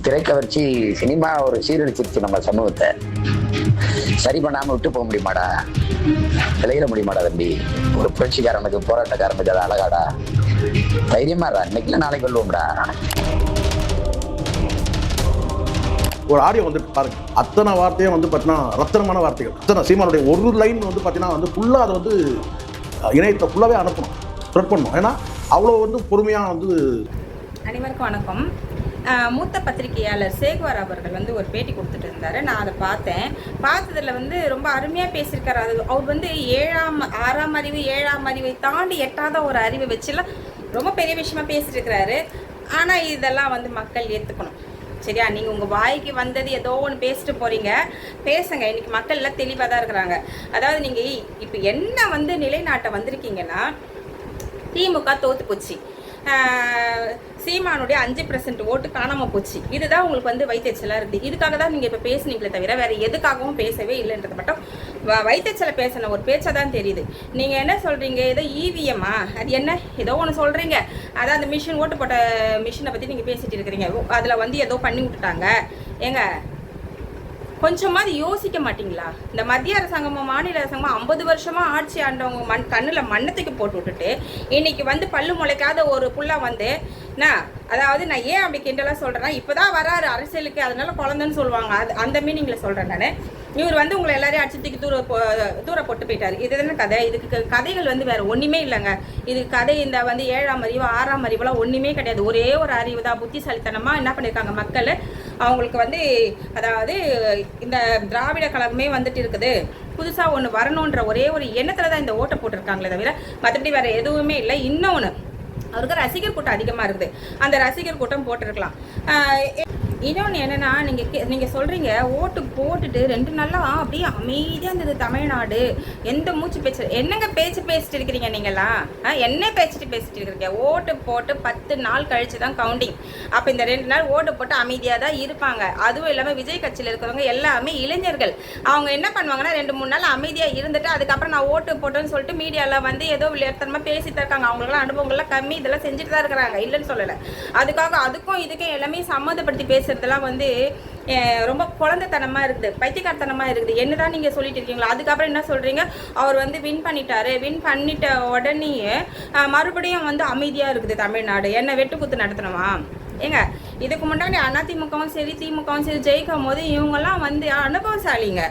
திரைக்கவர்ச்சி cinema ஒரு சீரழிச்சிருச்சு நம்ம சமூகத்தை. சரி பண்ணாம விட்டு போக முடியுமாடா? விளையிட முடியுமாடா தம்பி? ஒரு புரட்சிக்காரனுக்கு போராட்டக்காரனுக்கு அது அழகாடா? தைரியமாடா, இன்னைக்குல நாளைக்கு கொள்வோம்டா. ஒரு ஆடியோ வந்துட்டு பாருங்க, அத்தனை வார்த்தையும் வந்து பார்த்தீங்கன்னா ரத்தனமான வார்த்தைகள். அத்தனை சீமானுடைய ஒரு லைன் வந்து பார்த்தீங்கன்னா வந்து ஃபுல்லாக அதை வந்து இணையத்தை ஃபுல்லாகவே அனுப்பணும், ஸ்ப்ரெட் பண்ணணும். ஏன்னா அவ்வளோ வந்து பொறுமையாக வந்து. அனைவருக்கும் வணக்கம். மூத்த பத்திரிகையாளர் சேகுவார் அவர்கள் வந்து ஒரு பேட்டி கொடுத்துட்டு இருந்தார். நான் அதை பார்த்ததில் வந்து ரொம்ப அருமையாக பேசியிருக்காரு. அவர் வந்து 6ஆம் அறிவு 7ஆம் அறிவை தாண்டி எட்டாத ஒரு அறிவை வச்சுலாம் ரொம்ப பெரிய விஷயமா பேசிட்டு இருக்கிறாரு. ஆனால் இதெல்லாம் வந்து மக்கள் ஏற்றுக்கணும். சரியா? நீங்கள் உங்கள் வாய்க்கு வந்தது ஏதோ ஒன்று பேசிட்டு போகிறீங்க, பேசுங்க. இன்றைக்கி மக்கள் எல்லாம் தெளிவாக தான் இருக்கிறாங்க. அதாவது நீங்கள் இப்போ என்ன வந்து நிலைநாட்ட வந்திருக்கீங்கன்னா, திமுக தோற்று போச்சு, சீமானுடைய 5% ஓட்டு காணாமல் போச்சு. இதுதான் உங்களுக்கு வந்து வைத்தறிச்சலாக இருக்குது. இதுக்காக தான் நீங்கள் இப்போ பேசுனீங்களே தவிர வேறு எதுக்காகவும் பேசவே இல்லைன்றது மட்டும் வைத்தறிச்சலை பேசின ஒரு பேச்சை தான் தெரியுது. நீங்கள் என்ன சொல்கிறீங்க? ஏதோ இவிஎம்மா, அது என்ன ஏதோ ஒன்று சொல்கிறீங்க. அதான் அந்த மிஷின், ஓட்டு போட்ட மிஷினை பற்றி நீங்கள் பேசிகிட்டு இருக்கிறீங்க. அதில் வந்து ஏதோ பண்ணி விட்டுட்டாங்க. ஏங்க, கொஞ்சமாவது யோசிக்க மாட்டிங்களா? இந்த மத்திய அரசாங்கமும் மாநில அரசாங்கமும் 50 வருஷமாக ஆட்சி ஆண்டவங்க கண்ணில் மண்ணத்துக்கு போட்டு விட்டுட்டு இன்னைக்கு வந்து பல்லு முளைக்காத ஒரு புள்ள வந்து அதாவது நான் ஏன் அப்படி கிண்டலாக சொல்கிறேன்னா, இப்போ தான் வராரு அரசியலுக்கு, அதனால குழந்தைன்னு சொல்லுவாங்க. அந்த மீனிங்கில் சொல்கிறேன் நான். இவர் வந்து உங்களை எல்லாரையும் அடிச்சத்துக்கு தூர போட்டு போயிட்டார். இது தானே கதை. இதுக்கு கதைகள் வந்து வேறு ஒன்றுமே இல்லைங்க. இது கதை இந்த வந்து 7ஆம் அறிவு 6ஆம் அறிவுலாம் ஒன்றுமே கிடையாது. ஒரே ஒரு அறிவு தான். புத்திசாலித்தனமாக என்ன பண்ணியிருக்காங்க மக்கள், அவங்களுக்கு வந்து அதாவது இந்த திராவிட கழகமே வந்துட்டு இருக்குது, புதுசாக ஒன்று வரணுன்ற ஒரே ஒரு எண்ணத்தில் தான் இந்த ஓட்டை போட்டிருக்காங்களே தவிர மற்றபடி வேறு எதுவுமே இல்லை. இன்னொன்று, அவருக்கு ரசிகர் கூட்டம் அதிகமாக இருக்குது. அந்த ரசிகர் கூட்டம் போட்டிருக்கலாம். இன்னொன்று என்னென்னா, நீங்கள் சொல்கிறீங்க ஓட்டு போட்டுட்டு 2 நாளாக அப்படியே அமைதியாக இருந்தது தமிழ்நாடு, எந்த மூச்சு பேச்சு. என்னங்க பேச்சு பேசிட்டு இருக்கிறீங்க நீங்களாம்? என்ன பேசிட்டு இருக்கிறீங்க? ஓட்டு போட்டு 10 நாள் கழித்து தான் கவுண்டிங். அப்போ இந்த 2 நாள் ஓட்டு போட்டு அமைதியாக தான் இருப்பாங்க. அதுவும் இல்லாமல் விஜய் கட்சியில் இருக்கிறவங்க எல்லாமே இளைஞர்கள். அவங்க என்ன பண்ணுவாங்கன்னா, 2-3 நாள் அமைதியாக இருந்துட்டு அதுக்கப்புறம் நான் ஓட்டு போட்டேன்னு சொல்லிட்டு மீடியாவில் வந்து ஏதோ விளையாட்டுத்தனமாக பேசிட்டு இருக்காங்க. அவங்களுக்குலாம் அனுபவங்கள்லாம் கம்மி, இதெல்லாம் செஞ்சுட்டு தான் இருக்கிறாங்க, இல்லைன்னு சொல்லலை. அதுக்காக அதுக்கும் இதுக்கும் எல்லாமே சம்மந்தப்படுத்தி பேசுறதெல்லாம் வந்து ரொம்ப குழந்தைத்தனமா இருக்குது, பைத்தியக்காரத்தனமா இருக்குது. என்னதான் நீங்க சொல்லிட்டு இருக்கீங்களா? அதுக்கப்புறம் என்ன சொல்றீங்க? அவர் வந்து வின் பண்ணிட்டாரு, வின் பண்ணிட்ட உடனே மறுபடியும் வந்து அமைதியா இருக்குது தமிழ்நாடு, என்ன வெட்டுக்குத்து நடத்தணுமா? ஏங்க, இதுக்கு முன்னாடி அதிமுகவும் சரி திமுகவும் சரி ஜெயிக்கும் போது இவங்கெல்லாம் வந்து அனுபவசாலிங்க,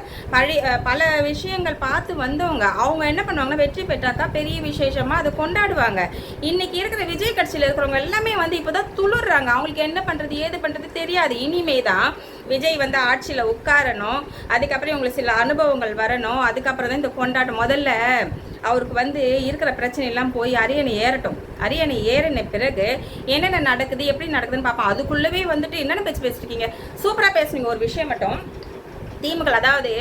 பல விஷயங்கள் பார்த்து வந்தவங்க. அவங்க என்ன பண்ணுவாங்கன்னா, வெற்றி பெற்றாக்கா பெரிய விசேஷமாக அதை கொண்டாடுவாங்க. இன்னைக்கு இருக்கிற விஜய் கட்சியில் இருக்கிறவங்க எல்லாமே வந்து இப்போதான் துளுர்றாங்க. அவங்களுக்கு என்ன பண்ணுறது ஏது பண்ணுறது தெரியாது. இனிமே தான் விஜய் வந்து ஆட்சியில் உட்காரணும், அதுக்கப்புறம் இவங்களுக்கு சில அனுபவங்கள் வரணும், அதுக்கப்புறம் தான் இந்த கொண்டாட்டம். முதல்ல அவருக்கு வந்து இருக்கிற பிரச்சனை எல்லாம் போய் அரியணை ஏறட்டும். அரியணை ஏறின பிறகு என்னென்ன நடக்குது எப்படி நடக்குதுன்னு பார்ப்போம். அதுக்குள்ளவே வந்துட்டு என்னென்ன பேச்சு பேசிருக்கீங்க? சூப்பராக பேசுனீங்க. ஒரு விஷயம் மட்டும், திமுக அதாவது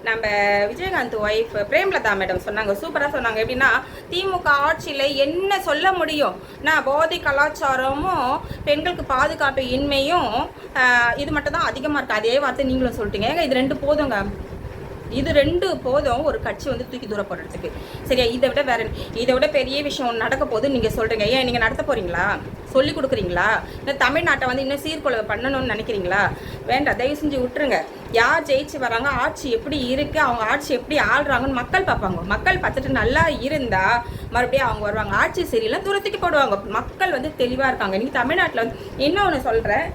நம்ம விஜயகாந்த் ஒய்ஃப் பிரேம்லதா மேடம் சொன்னாங்க, சூப்பராக சொன்னாங்க. எப்படின்னா, திமுக ஆட்சியில் என்ன சொல்ல முடியும்? போதை கலாச்சாரமும் பெண்களுக்கு பாதுகாப்பு இன்மையும் இது மட்டும் தான் அதிகமாக இருக்குது. அதே வார்த்தை நீங்களும் சொல்லிட்டீங்க. ஏங்க, இது 2 போதுங்க. இது 2 போதும் ஒரு கட்சி வந்து தூக்கி தூர போடுறதுக்கு. சரியா? இதை விட பெரிய விஷயம் ஒன்று நடக்க போது நீங்கள் சொல்கிறீங்க. ஏன் நீங்கள் நடத்த போகிறீங்களா? சொல்லி கொடுக்குறீங்களா? இல்லை தமிழ்நாட்டை வந்து இன்னும் சீர்குலைவு பண்ணணும்னு நினைக்கிறீங்களா? வேண்டாம், தயவு செஞ்சு விட்டுருங்க. யார் ஜெயிச்சு வராங்க, ஆட்சி எப்படி இருக்குது, அவங்க ஆட்சி எப்படி ஆள்றாங்கன்னு மக்கள் பார்ப்பாங்க. மக்கள் பார்த்துட்டு நல்லா இருந்தால் மறுபடியும் அவங்க வருவாங்க. ஆட்சி சரியில்லை தூரத்துக்கு போடுவாங்க. மக்கள் வந்து தெளிவாக இருக்காங்க. இன்றைக்கி தமிழ்நாட்டில் வந்து இன்னொன்று சொல்கிறேன்,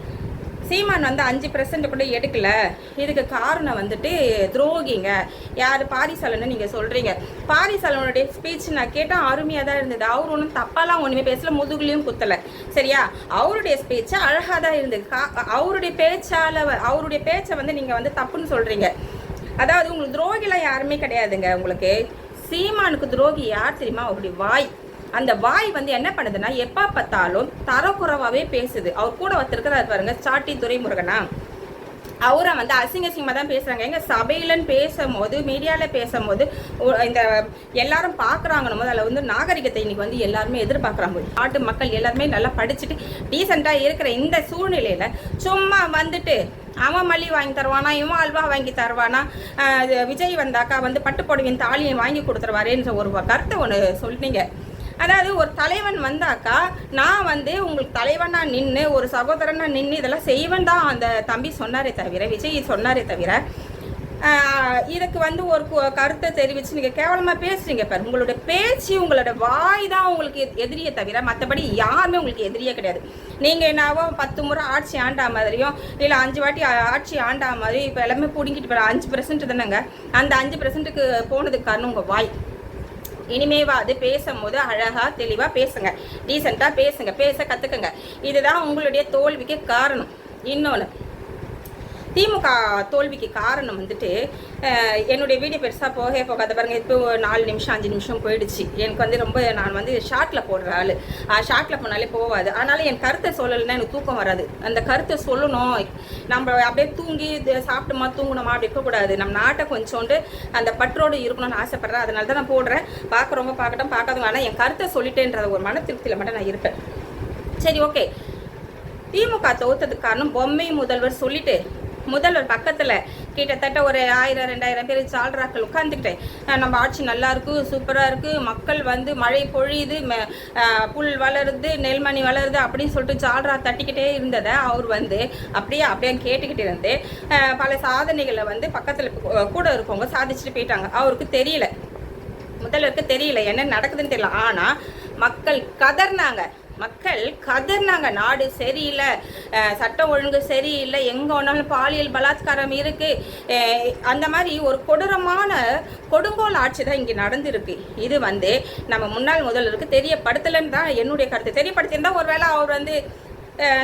சீமான் வந்து 5% கூட எடுக்கல. இதுக்கு காரணம் வந்துட்டு துரோகிங்க. யார்? பாரிசாலன்னு நீங்கள் சொல்கிறீங்க. பாரிசாலனுடைய ஸ்பீச் நான் கேட்டால் அருமையாக தான் இருந்தது. அவர் ஒன்றும் தப்பாலாம் ஒன்றுமே பேசல, முதுகுலையும் குத்தலை. சரியா? அவருடைய ஸ்பீச்சு அழகாக தான் இருந்தது. அவருடைய பேச்சை வந்து நீங்கள் வந்து தப்புன்னு சொல்கிறீங்க. அதாவது உங்களுக்கு துரோகிலாம் யாருமே கிடையாதுங்க. உங்களுக்கு சீமானுக்கு துரோகி யார் தெரியுமா? அவருடைய வாய். அந்த வாய் வந்து என்ன பண்ணுதுன்னா, எப்போ பார்த்தாலும் தரக்குறைவாகவே பேசுது. அவர் கூட வச்சிருக்கிறார் பாருங்க, சாட்டி துரைமுருகனா, அவரை வந்து அசிங்கமாக தான் பேசுகிறாங்க. எங்கள் சபையிலன்னு பேசும்போது, மீடியாவில் பேசும்போது இந்த எல்லாரும் பார்க்குறாங்கன்னு போது அதில் வந்து நாகரிகத்தை இன்னைக்கு வந்து எல்லாருமே எதிர்பார்க்குறாங்க. நாட்டு மக்கள் எல்லாருமே நல்லா படிச்சுட்டு டீசெண்டாக இருக்கிற இந்த சூழ்நிலையில் சும்மா வந்துட்டு அவன் மல்லி வாங்கி தருவானா, இவன் அல்வா வாங்கி தருவானா, விஜய் வந்தாக்கா வந்து பட்டு புடவையின் தாலியை வாங்கி கொடுத்துருவாரேன்ற ஒரு கருத்தை ஒன்று சொன்னீங்க. அதாவது ஒரு தலைவன் வந்தாக்கா நான் வந்து உங்களுக்கு தலைவனா நின்று ஒரு சகோதரனா நின்று இதெல்லாம் செய்வேன் தான் அந்த தம்பி சொன்னாரே தவிர, விஜய் சொன்னாரே தவிர, இதுக்கு வந்து ஒரு கருத்தை தெரிவித்து நீங்கள் கேவலமாக பேசுகிறீங்க. பாரு, உங்களோட பேச்சு, உங்களோட வாய் தான் உங்களுக்கு எதிரியை தவிர மற்றபடி யாருமே உங்களுக்கு எதிரியே கிடையாது. நீங்கள் என்னவோ 10 முறை ஆட்சி ஆண்டா மாதிரியும் இல்லை 5 வாட்டி ஆட்சி ஆண்டா மாதிரி இப்போ எல்லாமே பிடிங்கிட்டு போகிற 5% தானேங்க. அந்த 5%க்கு போனதுக்கு காரணம் உங்கள் வாய். இனிமேவாது பேசும்போது அழகாக தெளிவாக பேசுங்க, டீசெண்டாக பேசுங்க, பேச கற்றுக்குங்க. இதுதான் உங்களுடைய தோல்விக்கு காரணம். இன்னொன்று, திமுக தோல்விக்கு காரணம் வந்துட்டு என்னுடைய வீடியோ பெருசாக போகாத பாருங்க. இப்போ 4 நிமிஷம் 5 நிமிஷம் போயிடுச்சு. எனக்கு வந்து ரொம்ப நான் வந்து ஷார்ட்டில் போடுற ஆள். ஷார்ட்டில் போனாலே போகாது. ஆனாலும் என் கருத்தை சொல்லலைன்னா எனக்கு தூக்கம் வராது. அந்த கருத்தை சொல்லணும். நம்ம அப்படியே தூங்கி சாப்பிட்டோமா தூங்கணுமா அப்படி இருக்கக்கூடாது. நம்ம நாட்டை கொஞ்சோண்டு அந்த பற்றோடு இருக்கணும்னு ஆசைப்பட்றேன். அதனால தான் நான் போடுறேன். பார்க்குறவங்க பார்க்கட்டும், பார்க்காதவங்க. ஆனால் என் கருத்தை சொல்லிட்டேன்ற ஒரு மன திருப்தியில் மட்டும் நான் இருப்பேன். சரி, ஓகே. திமுக தோத்ததுக்கு காரணம் பொம்மை முதல்வர் சொல்லிட்டு முதல்வர் பக்கத்தில் கிட்டத்தட்ட ஒரு 1000-2000 பேர் சால்ராக்கள் உட்காந்துக்கிட்டேன். நம்ம ஆட்சி நல்லா இருக்குது, சூப்பராக இருக்குது, மக்கள் வந்து மழை பொழியுது, புல் வளருது, நெல்மணி வளருது அப்படின்னு சொல்லிட்டு சால்ரா தட்டிக்கிட்டே இருந்ததை அவர் வந்து அப்படியே கேட்டுக்கிட்டு இருந்து பல சாதனைகளை வந்து பக்கத்தில் கூட இருக்கவங்க சாதிச்சுட்டு போயிட்டாங்க. அவருக்கு தெரியல, முதல்வருக்கு தெரியல என்ன நடக்குதுன்னு தெரியல. ஆனால் மக்கள் கதர்னாங்க. நாடு சரியில்லை, சட்டம் ஒழுங்கு சரியில்லை, எங்கே ஒன்றாலும் பாலியல் பலாத்காரம் இருக்குது, அந்த மாதிரி ஒரு கொடூரமான கொடுங்கோல் ஆட்சி தான் இங்கே நடந்திருக்கு. இது வந்து நம்ம முன்னாள் முதல்வருக்கு தெரியப்படுத்தலைன்னு தான் என்னுடைய கருத்து. தெரியப்படுத்தியிருந்தால் ஒரு வேளை அவர் வந்து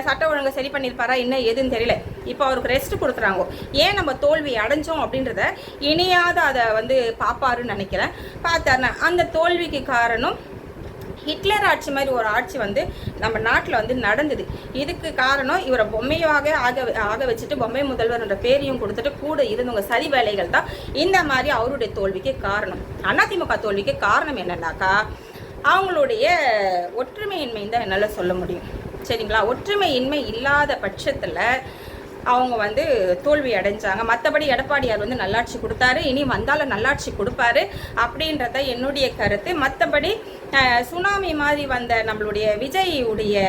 சட்ட ஒழுங்கு சரி பண்ணியிருப்பாரா என்ன எதுன்னு தெரியல. இப்போ அவருக்கு ரெஸ்ட் கொடுத்துறாங்க. ஏன் நம்ம தோல்வி அடைஞ்சோம் அப்படின்றத இனியாவது அதை வந்து பார்ப்பாருன்னு நினைக்கிறேன். பார்த்தாருன்னா அந்த தோல்விக்கு காரணம் ஹிட்லர் ஆட்சி மாதிரி ஒரு ஆட்சி வந்து நம்ம நாட்டில் வந்து நடந்தது. இதுக்கு காரணம் இவரை பொம்மையாக ஆக வச்சுட்டு பொம்மை முதல்வர் என்ற பேரையும் கொடுத்துட்டு கூட இருந்தவங்க சரி வேலைகள் தான் இந்த மாதிரி அவருடைய தோல்விக்கு காரணம். அதிமுக தோல்விக்கு காரணம் என்னன்னாக்கா அவங்களுடைய ஒற்றுமையின்மை தான் என்னால் சொல்ல முடியும். சரிங்களா? ஒற்றுமையின்மை இல்லாத பட்சத்தில் அவங்க வந்து தோல்வி அடைஞ்சாங்க. மற்றபடி எடப்பாடியார் வந்து நல்லாட்சி கொடுத்தாரு, இனி வந்தாலும் நல்லாட்சி கொடுப்பாரு அப்படின்றத என்னுடைய கருத்து. மற்றபடி சுனாமி மாதிரி வந்த நம்மளுடைய விஜய்யுடைய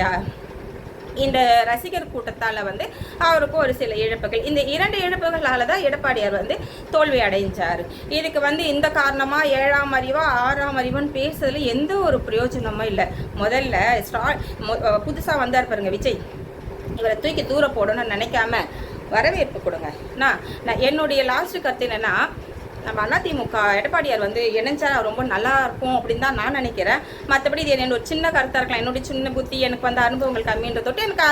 இந்த ரசிகர் கூட்டத்தால் வந்து அவருக்கு ஒரு சில இழப்புகள், இந்த 2 இழப்புகளால் தான் எடப்பாடியார் வந்து தோல்வி அடைஞ்சார். இதுக்கு வந்து இந்த காரணமாக 7ஆம் அறிவா 6ஆம் அறிவுன்னு பேசுறதுல எந்த ஒரு பிரயோஜனமும் இல்லை. முதல்ல புதுசாக வந்தார் பாருங்க விஜய், இவரை தூக்கி தூர போடணும்னு நினைக்காம வரவேற்பு கொடுங்க. நான் என்னுடைய லாஸ்ட் கருத்து என்னென்னா, நம்ம அதிமுக எடப்பாடியார் வந்து இணைஞ்சா ரொம்ப நல்லா இருக்கும் அப்படின்னு தான் நான் நினைக்கிறேன். மற்றபடி இது என்னோட சின்ன கருத்தாக இருக்கலாம், என்னுடைய சின்ன புத்தி, எனக்கு வந்து அனுபவங்கள் கம்மின்ற தொட்டு எனக்கு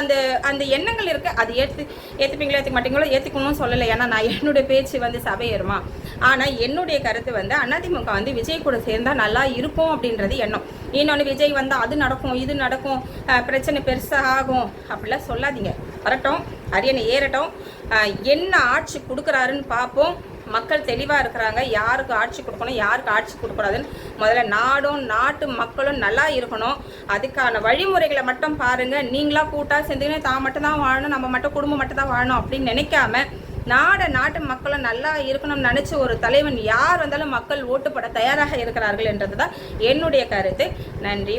அந்த எண்ணங்கள் இருக்குது. அது ஏற்றுப்பீங்களோ ஏற்றுக்க மாட்டீங்களோ, ஏற்றுக்கணும்னு சொல்லலை. ஏன்னா நான் என்னுடைய பேச்சு வந்து சபையேறுமா. ஆனால் என்னுடைய கருத்து வந்து அதிமுக வந்து விஜய் கூட சேர்ந்தால் நல்லா இருக்கும் அப்படின்றது எண்ணம். இன்னொன்று, விஜய் வந்தால் அது நடக்கும் இது நடக்கும், பிரச்சனை பெருசாக ஆகும் அப்படிலாம் சொல்லாதீங்க. வரட்டும், அரியணை ஏறட்டும், என்ன ஆட்சி கொடுக்குறாருன்னு பார்ப்போம். மக்கள் தெளிவாக இருக்கிறாங்க, யாருக்கு ஆட்சி கொடுக்கணும் யாருக்கு ஆட்சி கொடுக்கூடாதுன்னு. முதல்ல நாடும் நாட்டு மக்களும் நல்லா இருக்கணும். அதுக்கான வழிமுறைகளை மட்டும் பாருங்கள். நீங்களாக கூட்டாக சேர்ந்துக்கினே தான் மட்டும் தான் வாழணும், நம்ம மட்டும் குடும்பம் மட்டும் தான் வாழணும் அப்படின்னு நினைக்காம நாட்டு மக்களும் நல்லா இருக்கணும்னு நினச்ச ஒரு தலைவன் யார் வந்தாலும் மக்கள் ஓட்டு போட தயாராக இருக்கிறார்கள் என்றது தான் என்னுடைய கருத்து. நன்றி.